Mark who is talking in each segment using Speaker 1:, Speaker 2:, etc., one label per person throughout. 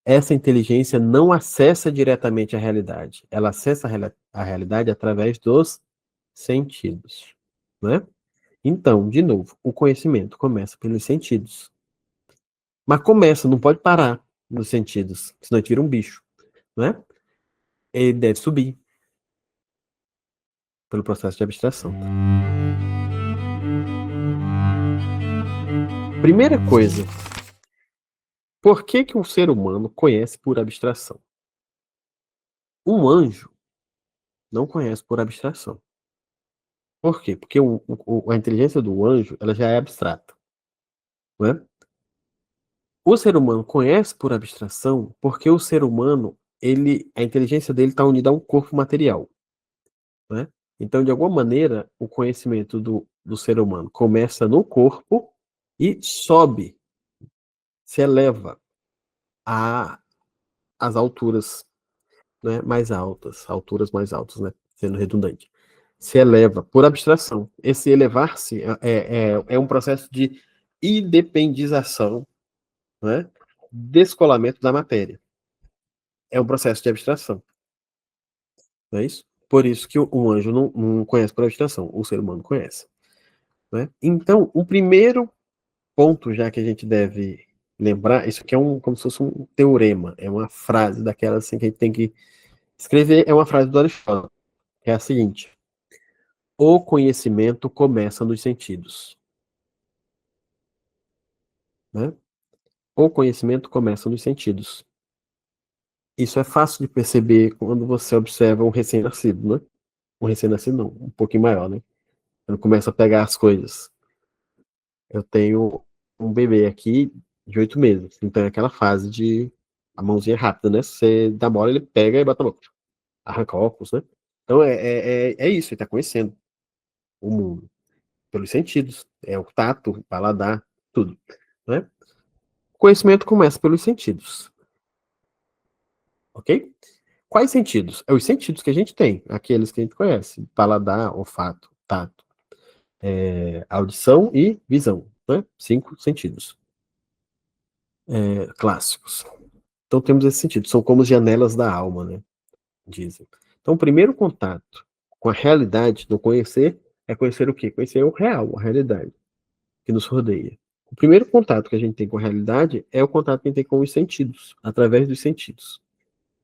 Speaker 1: essa inteligência não acessa diretamente a realidade. Ela acessa a realidade através dos sentidos, né? Então, de novo, o conhecimento começa pelos sentidos. Mas começa, não pode parar nos sentidos, senão a gente vira um bicho, né? Ele deve subir pelo processo de abstração. Primeira coisa, por que que um ser humano conhece por abstração? Um anjo não conhece por abstração. Por quê? Porque a inteligência do anjo ela já é abstrata, né? O ser humano conhece por abstração porque o ser humano, a inteligência dele está unida a um corpo material, né? Então, de alguma maneira, o conhecimento do ser humano começa no corpo e sobe, se eleva às alturas, né, mais alturas mais altas, né, sendo redundante. Se eleva por abstração. Esse elevar-se é um processo de independização, né, descolamento da matéria. É um processo de abstração. Não é isso? Por isso que um anjo não conhece por abstração, o ser humano conhece. Né? Então, o primeiro ponto já que a gente deve lembrar, isso aqui é como se fosse um teorema, é uma frase daquela assim que a gente tem que escrever, é uma frase do Aristóteles, que é a seguinte: o conhecimento começa nos sentidos. Né? O conhecimento começa nos sentidos. Isso é fácil de perceber quando você observa um recém-nascido, né? Um recém-nascido não, um pouquinho maior, né? Quando começa a pegar as coisas. Eu tenho um bebê aqui de 8 meses, então é aquela fase de a mãozinha rápida, né? Você dá bola, ele pega e bota na boca. Arranca óculos, né? Então é isso, ele tá conhecendo o mundo pelos sentidos. É o tato, o paladar, tudo, né? O conhecimento começa pelos sentidos, ok? Quais sentidos? É os sentidos que a gente tem, aqueles que a gente conhece: paladar, olfato, tato, audição e visão, né? 5 sentidos clássicos. Então temos esse sentido, são como janelas da alma, né? Dizem. Então o primeiro contato com a realidade do conhecer é conhecer o quê? Conhecer o real, a realidade que nos rodeia. O primeiro contato que a gente tem com a realidade é o contato que a gente tem com os sentidos, através dos sentidos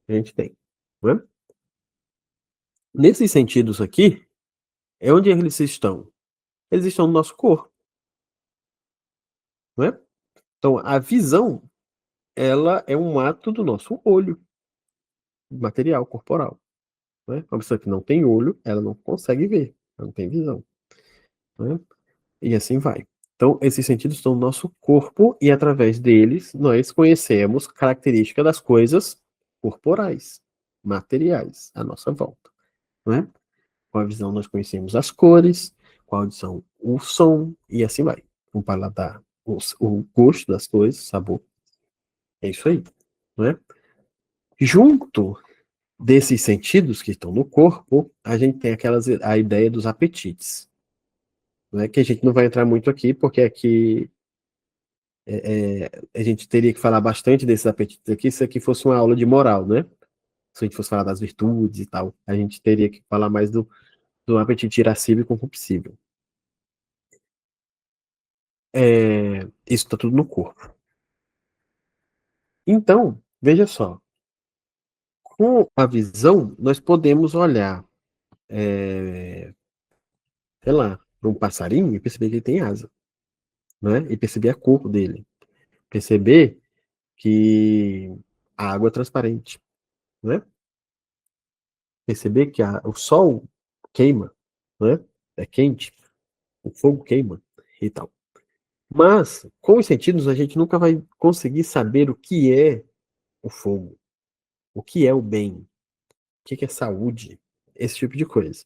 Speaker 1: que a gente tem. Não é? Nesses sentidos aqui, é onde eles estão? Eles estão no nosso corpo. Não é? Então a visão, ela é um ato do nosso olho, material, corporal. Né? Uma pessoa que não tem olho, ela não consegue ver, ela não tem visão. Né? E assim vai. Então, esses sentidos estão no nosso corpo e, através deles, nós conhecemos características das coisas corporais, materiais, à nossa volta. Né? Com a visão, nós conhecemos as cores, com a audição, o som, e assim vai. Com o paladar, o gosto das coisas, sabor. É isso aí. Né? Junto desses sentidos que estão no corpo, a gente tem a ideia dos apetites. Né, que a gente não vai entrar muito aqui, porque aqui a gente teria que falar bastante desses apetites aqui, se aqui fosse uma aula de moral, né? Se a gente fosse falar das virtudes e tal, a gente teria que falar mais do apetite irascível e concupiscível. Isso está tudo no corpo. Então, veja só, com a visão, nós podemos olhar, sei lá, para um passarinho e perceber que ele tem asa, né? E perceber a cor dele. Perceber que a água é transparente, né? Perceber que o sol queima, né? É quente, o fogo queima e tal. Mas, com os sentidos, a gente nunca vai conseguir saber o que é o fogo, o que é o bem, o que é saúde, esse tipo de coisa.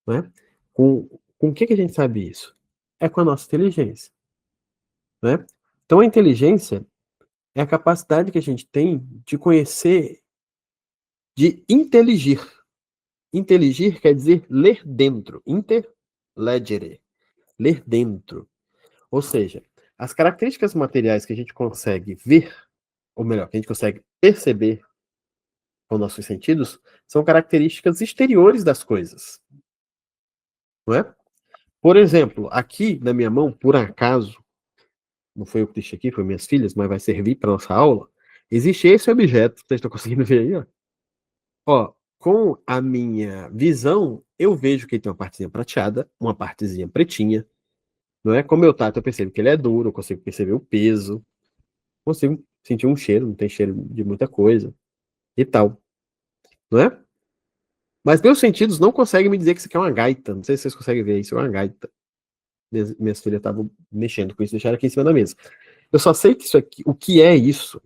Speaker 1: Né? Com o que a gente sabe isso? É com a nossa inteligência. Né? Então, a inteligência é a capacidade que a gente tem de conhecer, de inteligir. Inteligir quer dizer ler dentro. Interlegere. Ler dentro. Ou seja, as características materiais que a gente consegue ver, ou melhor, que a gente consegue perceber com nossos sentidos, são características exteriores das coisas, não é? Por exemplo, aqui na minha mão, por acaso, não foi eu que deixei aqui, foi minhas filhas, mas vai servir para nossa aula, existe esse objeto, vocês estão conseguindo ver aí, ó. Ó, com a minha visão, eu vejo que ele tem uma partezinha prateada, uma partezinha pretinha, não é? Com o meu tato, eu percebo que ele é duro, eu consigo perceber o peso, consigo sentir um cheiro, não tem cheiro de muita coisa e tal, não é? Mas meus sentidos não conseguem me dizer que isso aqui é uma gaita. Não sei se vocês conseguem ver isso, é uma gaita. Minhas filhas estavam mexendo com isso, deixaram aqui em cima da mesa. Eu só sei que isso aqui, o que é isso,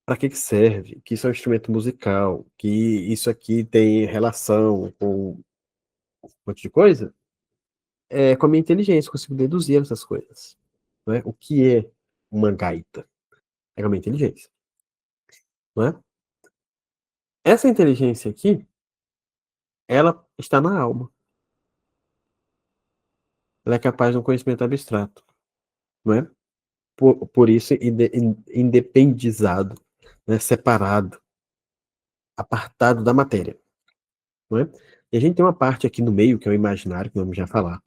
Speaker 1: para que serve, que isso é um instrumento musical, que isso aqui tem relação com um monte de coisa, com a minha inteligência, eu consigo deduzir essas coisas. Não é? O que é uma gaita? É com a minha inteligência. Não é? Essa inteligência aqui, ela está na alma. Ela é capaz de um conhecimento abstrato. Não é? Por isso, independizado, né? Separado, apartado da matéria. Não é? E a gente tem uma parte aqui no meio, que é o imaginário, que vamos já falar,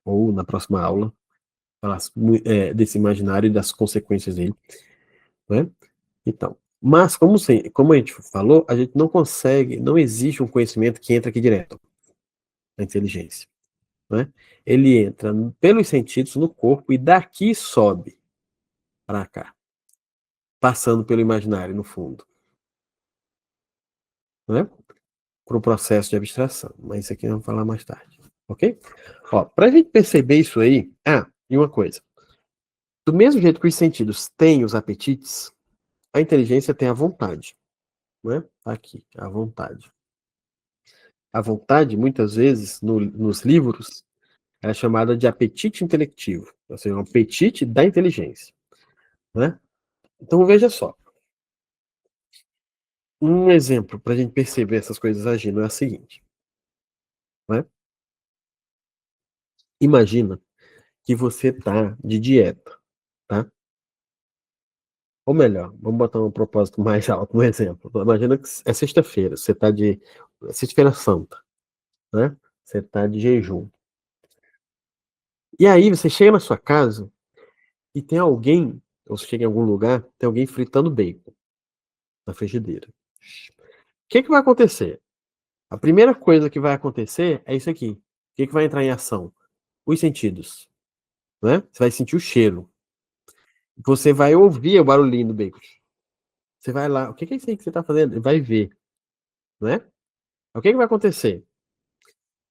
Speaker 1: ou na próxima aula, falar desse imaginário e das consequências dele. Não é? Então, mas como a gente falou, a gente não consegue, não existe um conhecimento que entra aqui direto na inteligência. Não é? Ele entra pelos sentidos no corpo e daqui sobe para cá, passando pelo imaginário no fundo. Não é? Para o processo de abstração. Mas isso aqui nós vamos falar mais tarde. Ok? Ó, para a gente perceber isso aí. E uma coisa. Do mesmo jeito que os sentidos têm os apetites, a inteligência tem a vontade. Não é? Aqui, a vontade. A vontade, muitas vezes, nos livros, é chamada de apetite intelectivo. Ou seja, um apetite da inteligência. Né? Então, veja só. Um exemplo para a gente perceber essas coisas agindo é o seguinte. Né? Imagina que você está de dieta. Tá? Ou melhor, vamos botar um propósito mais alto, um exemplo. Imagina que é sexta-feira, você está de. Sexta-feira Santa, né? Você está de jejum. E aí você chega na sua casa e tem alguém, ou você chega em algum lugar, tem alguém fritando bacon na frigideira. O que vai acontecer? A primeira coisa que vai acontecer é isso aqui. O que vai entrar em ação? Os sentidos, né? Você vai sentir o cheiro. Você vai ouvir o barulhinho do bacon. Você vai lá, o que é isso aí que você está fazendo? Vai ver, né? O que vai acontecer?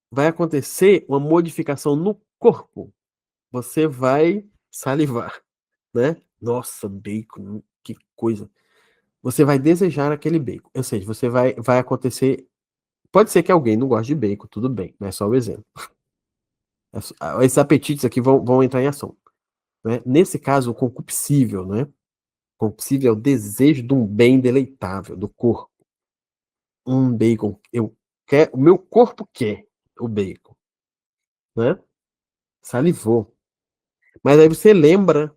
Speaker 1: Vai acontecer uma modificação no corpo. Você vai salivar, né? Nossa, bacon, que coisa. Você vai desejar aquele bacon. Ou seja, vai acontecer. Pode ser que alguém não goste de bacon, tudo bem, mas é só o exemplo. Esses apetites aqui vão entrar em ação. Né? Nesse caso, o concupiscível, né? O concupiscível é o desejo de um bem deleitável do corpo. Um bacon. O meu corpo quer o bacon, né? Salivou. Mas aí você lembra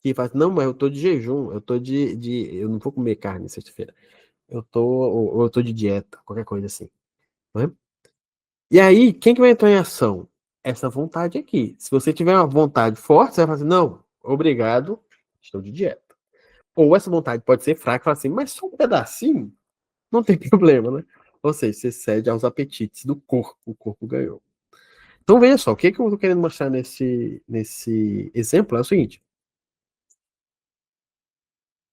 Speaker 1: que fala, não, mas eu tô de jejum, eu tô eu não vou comer carne sexta-feira. Ou eu tô de dieta, qualquer coisa assim. Né? E aí, quem que vai entrar em ação? Essa vontade aqui. Se você tiver uma vontade forte, você vai falar assim, não, obrigado, estou de dieta. Ou essa vontade pode ser fraca, fala assim, mas só um pedacinho, não tem problema, né? Ou seja, você cede aos apetites do corpo, o corpo ganhou. Então veja só, o que eu estou querendo mostrar nesse exemplo é o seguinte,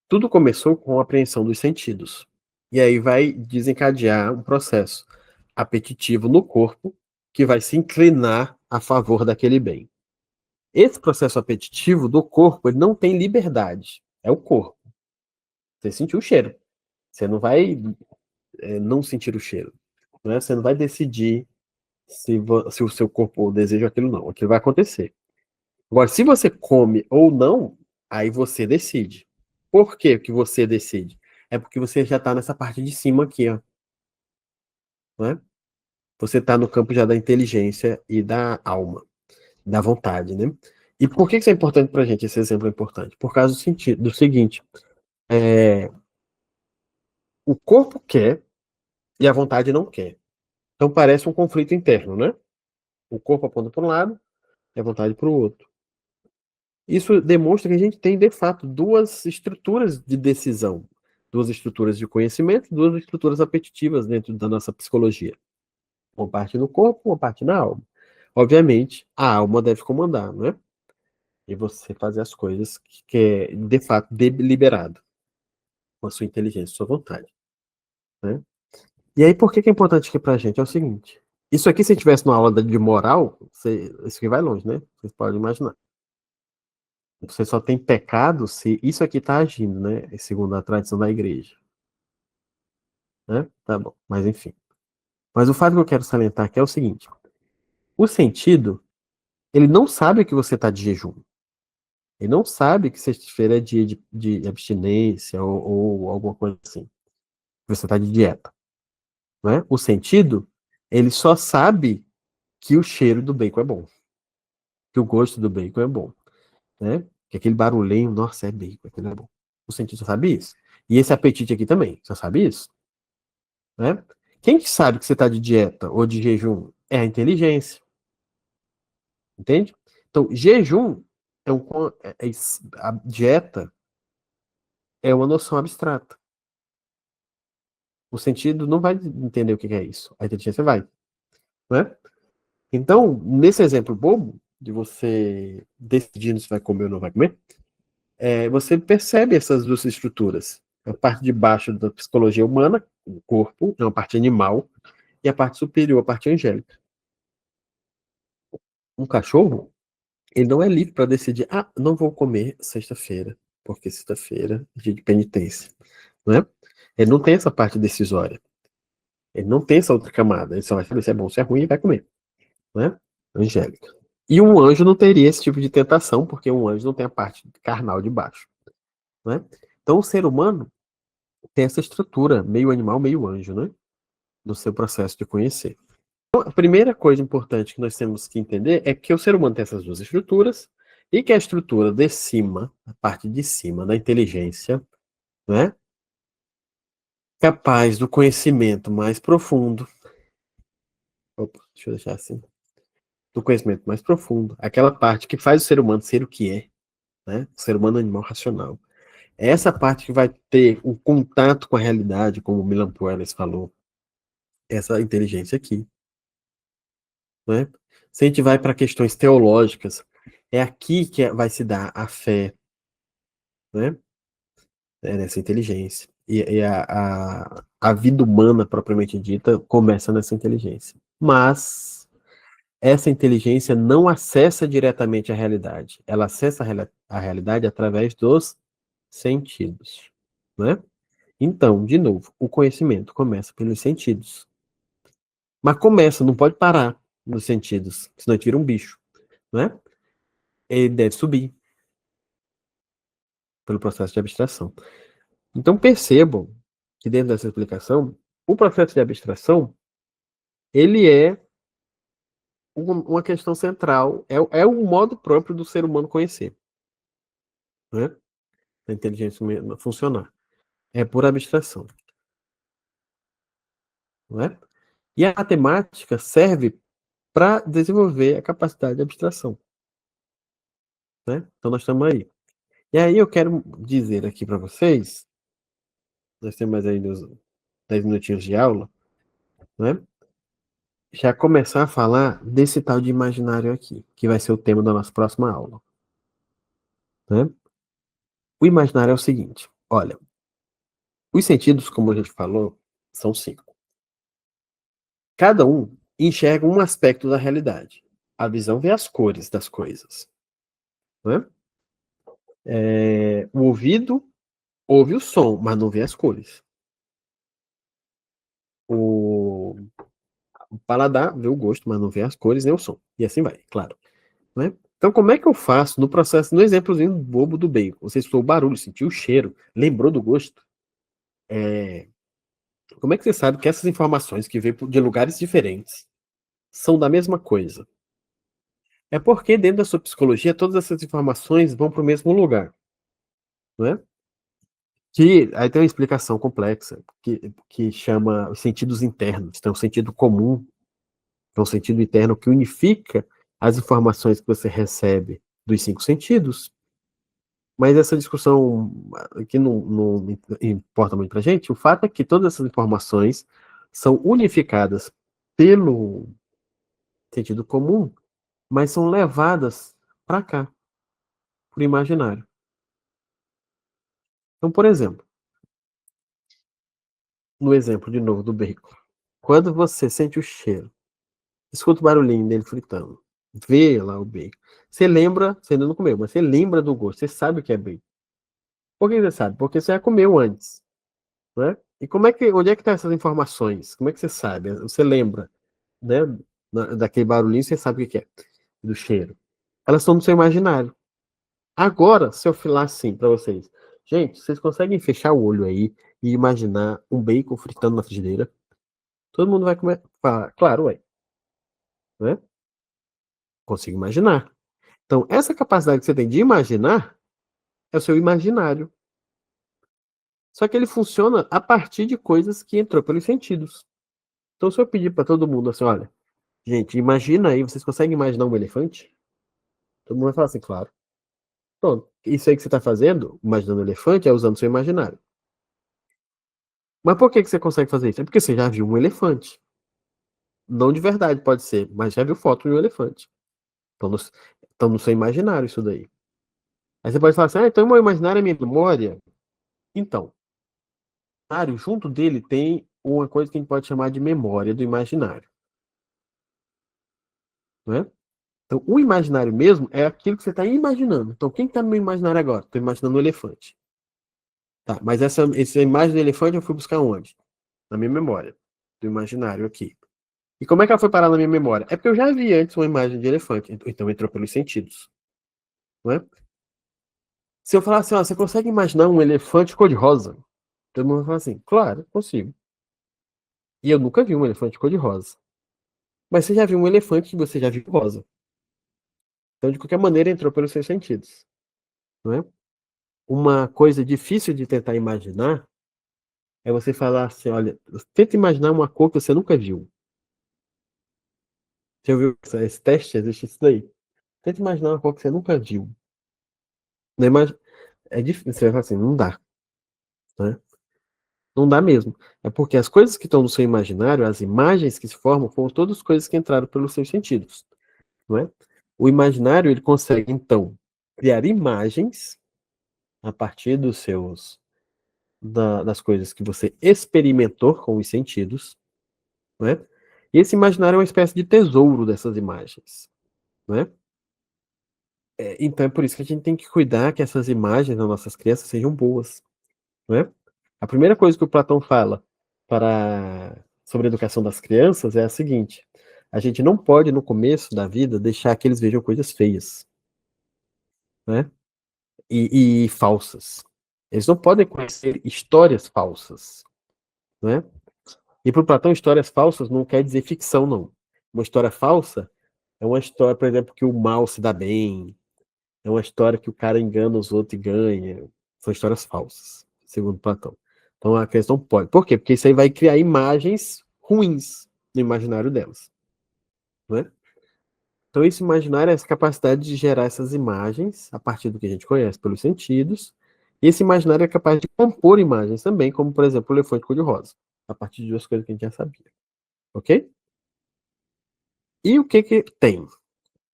Speaker 1: tudo começou com a apreensão dos sentidos. E aí vai desencadear um processo apetitivo no corpo que vai se inclinar a favor daquele bem. Esse processo apetitivo do corpo, ele não tem liberdade. É o corpo. Você sentiu o cheiro. Você não vai não sentir o cheiro. Né? Você não vai decidir se o seu corpo deseja aquilo ou não. Aquilo vai acontecer. Agora, se você come ou não, aí você decide. Por que que você decide? É porque você já está nessa parte de cima aqui, ó. Né? Você está no campo já da inteligência e da alma, da vontade, né? E por que isso é importante pra gente? Esse exemplo é importante? Por causa do sentido, do seguinte: é, o corpo quer e a vontade não quer. Então parece um conflito interno, né? O corpo aponta para um lado e a vontade para o outro. Isso demonstra que a gente tem, de fato, duas estruturas de decisão, duas estruturas de conhecimento, duas estruturas apetitivas dentro da nossa psicologia. Uma parte no corpo, uma parte na alma. Obviamente, a alma deve comandar, né? E você fazer as coisas que é, de fato, deliberado, com a sua inteligência, sua vontade, né? E aí, por que que é importante aqui pra gente? É o seguinte, isso aqui, se tivesse numa aula de moral, isso aqui vai longe, né? Vocês podem imaginar. Você só tem pecado se isso aqui está agindo, né? Segundo a tradição da igreja, né? Tá bom, mas enfim. Mas o fato que eu quero salientar aqui é o seguinte: o sentido, ele não sabe que você está de jejum. Ele não sabe que sexta-feira é dia de abstinência ou alguma coisa assim. Que você está de dieta, né? O sentido, ele só sabe que o cheiro do bacon é bom, que o gosto do bacon é bom, né? Que aquele barulhinho, nossa, é bacon, aquilo é bom. O sentido só sabe isso. E esse apetite aqui também, só sabe isso. Né? Quem que sabe que você está de dieta ou de jejum? É a inteligência, entende? Então, jejum é a dieta é uma noção abstrata. O sentido não vai entender o que é isso. A inteligência vai, né? Então, nesse exemplo bobo de você decidindo se vai comer ou não vai comer, você percebe essas duas estruturas. A parte de baixo da psicologia humana, o corpo, é uma parte animal, e a parte superior, a parte angélica. Um cachorro, ele não é livre para decidir, não vou comer sexta-feira, porque sexta-feira é dia de penitência, né? Ele não tem essa parte decisória. Ele não tem essa outra camada. Ele só vai saber se é bom, se é ruim e vai comer, né? Angélica. E um anjo não teria esse tipo de tentação, porque um anjo não tem a parte carnal de baixo, né? Então o ser humano tem essa estrutura, meio animal, meio anjo, né? No seu processo de conhecer. A primeira coisa importante que nós temos que entender é que o ser humano tem essas duas estruturas e que a estrutura de cima, a parte de cima da inteligência, né, capaz do conhecimento mais profundo, opa, deixa eu deixar assim, do conhecimento mais profundo, aquela parte que faz o ser humano ser o que é, né, o ser humano é um animal racional. É essa parte que vai ter o contato com a realidade, como o Milan Puelles falou, essa inteligência aqui, né? Se a gente vai para questões teológicas, é aqui que vai se dar a fé, né? Nessa inteligência. E a vida humana, propriamente dita, começa nessa inteligência. Mas essa inteligência não acessa diretamente a realidade. Ela acessa a realidade através dos sentidos, né? Então, de novo, o conhecimento começa pelos sentidos. Mas começa, não pode parar nos sentidos, senão a gente vira um bicho, né? Ele deve subir pelo processo de abstração. Então percebam que dentro dessa explicação, o processo de abstração, ele é uma questão central, é o modo próprio do ser humano conhecer, né? Da inteligência funcionar. É por abstração, não é? E a matemática serve para desenvolver a capacidade de abstração, né? Então nós estamos aí. E aí eu quero dizer aqui para vocês, nós temos mais aí uns 10 minutinhos de aula, né? Já começar a falar desse tal de imaginário aqui, que vai ser o tema da nossa próxima aula, né? O imaginário é o seguinte, olha, os sentidos, como a gente falou, são cinco. Cada um enxerga um aspecto da realidade. A visão vê as cores das coisas, né? O ouvido ouve o som, mas não vê as cores. O, o paladar vê o gosto, mas não vê as cores nem o som. E assim vai, claro. Né? Então, como é que eu faço no processo, no exemplozinho bobo do bacon? Você escutou o barulho, sentiu o cheiro, lembrou do gosto? É, como é que você sabe que essas informações que vêm de lugares diferentes são da mesma coisa? É porque dentro da sua psicologia todas essas informações vão para o mesmo lugar, não é? Que aí tem uma explicação complexa que chama os sentidos internos. Tem um sentido comum, que é um sentido interno que unifica as informações que você recebe dos cinco sentidos. Mas essa discussão aqui não importa muito para a gente. O fato é que todas essas informações são unificadas pelo sentido comum, mas são levadas para cá, para o imaginário. Então, por exemplo, no exemplo de novo do bacon, quando você sente o cheiro, escuta o barulhinho dele fritando, vê lá o bacon, você lembra, você ainda não comeu, mas você lembra do gosto, você sabe o que é bacon. Por que você sabe? Porque você já comeu antes, né? E onde é que estão essas informações? Como é que você sabe? Você lembra, né? Daquele barulhinho, você sabe o que é, do cheiro. Elas estão no seu imaginário. Agora, se eu falar assim para vocês, gente, vocês conseguem fechar o olho aí e imaginar um bacon fritando na frigideira? Todo mundo vai comer, falar, claro, ué, né? Consigo imaginar. Então, essa capacidade que você tem de imaginar é o seu imaginário. Só que ele funciona a partir de coisas que entrou pelos sentidos. Então, se eu pedir para todo mundo assim, olha, gente, imagina aí, vocês conseguem imaginar um elefante? Todo mundo vai falar assim, claro. Pronto. Isso aí que você está fazendo, imaginando um elefante, é usando o seu imaginário. Mas por que que você consegue fazer isso? É porque você já viu um elefante. Não de verdade, pode ser, mas já viu foto de um elefante. Então no seu imaginário isso daí. Aí você pode falar assim, então o meu imaginário é minha memória. Então, junto dele tem uma coisa que a gente pode chamar de memória do imaginário, né? Então, o imaginário mesmo é aquilo que você está imaginando. Então, quem está no meu imaginário agora? Estou imaginando um elefante. Tá, mas essa imagem do elefante eu fui buscar onde? Na minha memória, do imaginário aqui. E como é que ela foi parar na minha memória? É porque eu já vi antes uma imagem de elefante, então entrou pelos sentidos, não é? Se eu falar assim, ó, você consegue imaginar um elefante cor-de-rosa? Todo mundo vai falar assim, claro, consigo. E eu nunca vi um elefante cor-de-rosa. Mas você já viu um elefante que você já viu rosa. Então, de qualquer maneira, entrou pelos seus sentidos, não é? Uma coisa difícil de tentar imaginar é você falar assim, olha, tenta imaginar uma cor que você nunca viu. Você ouviu esse teste? Existe isso daí. Tenta imaginar uma cor que você nunca viu. Não é difícil, você vai falar assim, não dá, né? Não dá mesmo. É porque as coisas que estão no seu imaginário, as imagens que se formam, foram todas coisas que entraram pelos seus sentidos, não é? O imaginário, ele consegue, então, criar imagens a partir das coisas que você experimentou com os sentidos, não é? E esse imaginário é uma espécie de tesouro dessas imagens, não é? Então é por isso que a gente tem que cuidar que essas imagens das nossas crianças sejam boas, não é? A primeira coisa que o Platão fala sobre a educação das crianças é a seguinte: a gente não pode, no começo da vida, deixar que eles vejam coisas feias, né? E falsas. Eles não podem conhecer histórias falsas, né? E para o Platão, histórias falsas não quer dizer ficção, não. Uma história falsa é uma história, por exemplo, que o mal se dá bem, é uma história que o cara engana os outros e ganha. São histórias falsas, segundo Platão. Então a questão pode. Por quê? Porque isso aí vai criar imagens ruins no imaginário delas, né? Então esse imaginário é essa capacidade de gerar essas imagens a partir do que a gente conhece pelos sentidos. E esse imaginário é capaz de compor imagens também, como por exemplo o elefante cor-de-rosa, a partir de duas coisas que a gente já sabia, ok? E o que que tem?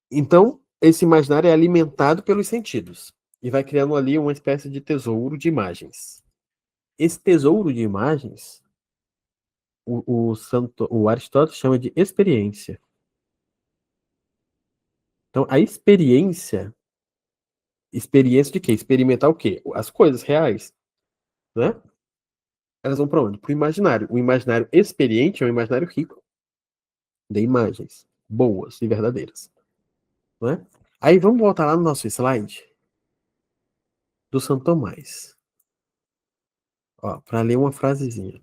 Speaker 1: Então, esse imaginário é alimentado pelos sentidos e vai criando ali uma espécie de tesouro de imagens. Esse tesouro de imagens, o Aristóteles chama de experiência. Então, a experiência de quê? Experimentar o quê? As coisas reais, né? Elas vão para onde? Para o imaginário. O imaginário experiente é um imaginário rico de imagens boas e verdadeiras, né? Aí vamos voltar lá no nosso slide do Santo Tomás, para ler uma frasezinha.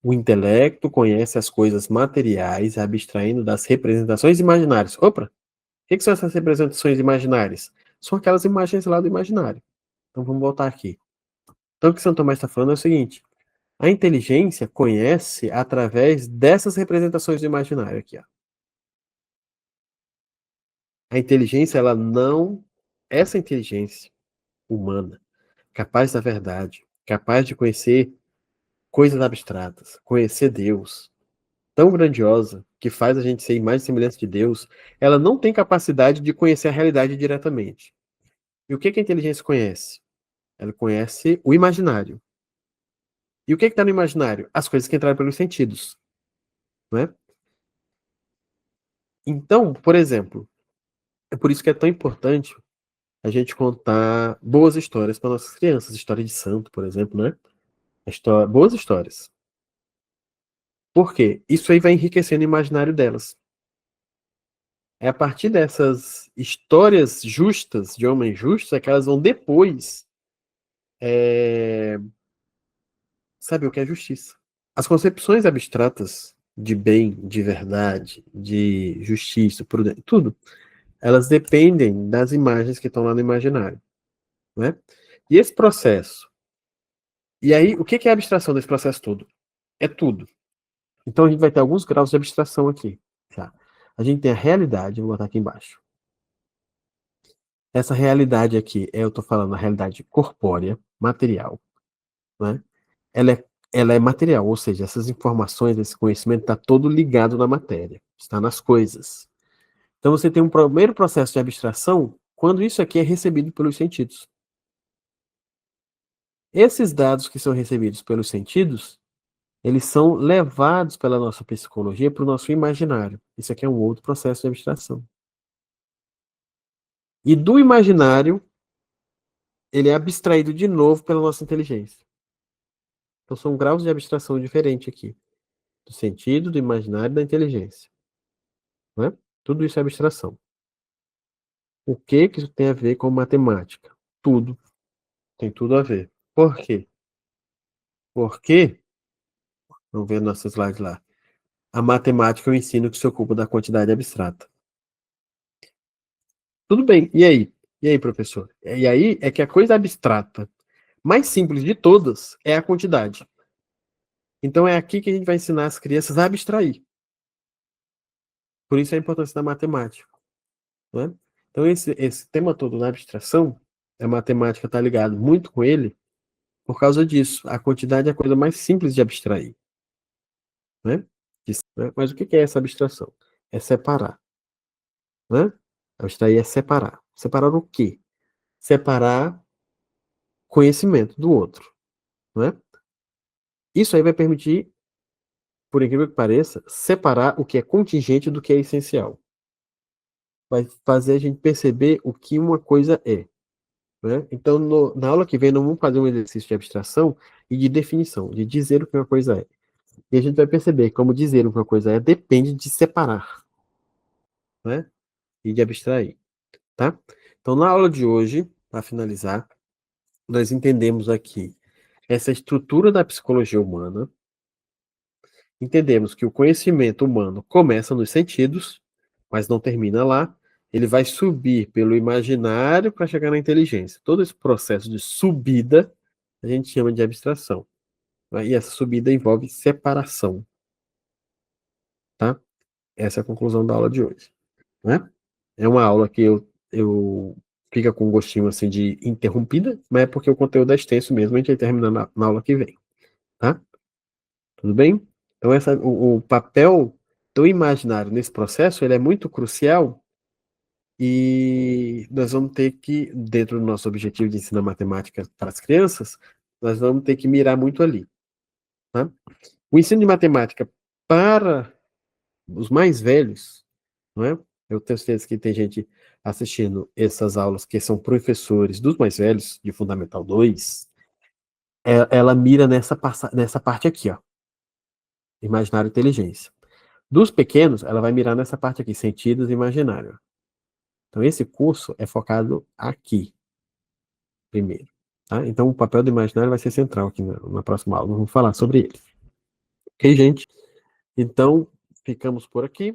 Speaker 1: O intelecto conhece as coisas materiais, abstraindo das representações imaginárias. Opa! que são essas representações imaginárias? São aquelas imagens lá do imaginário. Então vamos voltar aqui. Então o que Santo Tomás está falando é o seguinte: a inteligência conhece através dessas representações do imaginário aqui, ó. A inteligência, ela não. Essa inteligência humana, capaz da verdade, capaz de conhecer coisas abstratas, conhecer Deus, tão grandiosa, que faz a gente ser imagem e semelhança de Deus, ela não tem capacidade de conhecer a realidade diretamente. E o que que a inteligência conhece? Ela conhece o imaginário. E o que está no imaginário? As coisas que entraram pelos sentidos, não é? Então, por exemplo, é por isso que é tão importante a gente contar boas histórias para nossas crianças, história de santo, por exemplo, né? Boas histórias. Por quê? Isso aí vai enriquecendo o imaginário delas. É a partir dessas histórias justas, de homens justos, é que elas vão depois saber o que é justiça. As concepções abstratas de bem, de verdade, de justiça, prudência, tudo, elas dependem das imagens que estão lá no imaginário, né? E esse processo, e aí, o que é a abstração desse processo todo? É tudo. Então a gente vai ter alguns graus de abstração aqui, tá? A gente tem a realidade, vou botar aqui embaixo. Essa realidade aqui, eu estou falando a realidade corpórea, material, né? Ela é material, ou seja, essas informações, esse conhecimento está todo ligado na matéria, está nas coisas. Então você tem um primeiro processo de abstração quando isso aqui é recebido pelos sentidos. Esses dados que são recebidos pelos sentidos, eles são levados pela nossa psicologia para o nosso imaginário. Isso aqui é um outro processo de abstração. E do imaginário, ele é abstraído de novo pela nossa inteligência. Então são graus de abstração diferentes aqui. Do sentido, do imaginário e da inteligência. Né? Tudo isso é abstração. O que isso tem a ver com matemática? Tudo. Tem tudo a ver. Por quê? Porque, vamos ver nosso slide lá, a matemática é o ensino que se ocupa da quantidade abstrata. Tudo bem, e aí? E aí, professor? E aí é que a coisa abstrata mais simples de todas é a quantidade. Então é aqui que a gente vai ensinar as crianças a abstrair. Por isso a importância da matemática. Né? Então esse tema todo da abstração, a matemática está ligado muito com ele por causa disso. A quantidade é a coisa mais simples de abstrair. Né? Mas o que é essa abstração? É separar. Né? Abstrair é separar. Separar o quê? Separar conhecimento do outro. Né? Isso aí vai permitir, por incrível que pareça, separar o que é contingente do que é essencial. Vai fazer a gente perceber o que uma coisa é. Né? Então, na aula que vem, nós vamos fazer um exercício de abstração e de definição, de dizer o que uma coisa é. E a gente vai perceber como dizer o que uma coisa é depende de separar, né? E de abstrair, tá? Então, na aula de hoje, para finalizar, nós entendemos aqui essa estrutura da psicologia humana, entendemos que o conhecimento humano começa nos sentidos, mas não termina lá, ele vai subir pelo imaginário para chegar na inteligência. Todo esse processo de subida a gente chama de abstração. Né? E essa subida envolve separação, tá? Essa é a conclusão da aula de hoje, né? É uma aula que eu fica com um gostinho assim de interrompida, mas é porque o conteúdo é extenso mesmo, a gente vai terminar na aula que vem, tá? Tudo bem? Então o papel do imaginário nesse processo, ele é muito crucial e nós vamos ter que, dentro do nosso objetivo de ensinar matemática para as crianças, nós vamos ter que mirar muito ali, tá? O ensino de matemática para os mais velhos, não é? Eu tenho certeza que tem gente assistindo essas aulas que são professores dos mais velhos, de Fundamental 2, ela mira nessa parte aqui, ó, imaginário e inteligência. Dos pequenos, ela vai mirar nessa parte aqui, sentidos e imaginário. Então, esse curso é focado aqui, primeiro. Tá? Então, o papel do imaginário vai ser central aqui na próxima aula. Vamos falar sobre ele. Ok, gente? Então, ficamos por aqui.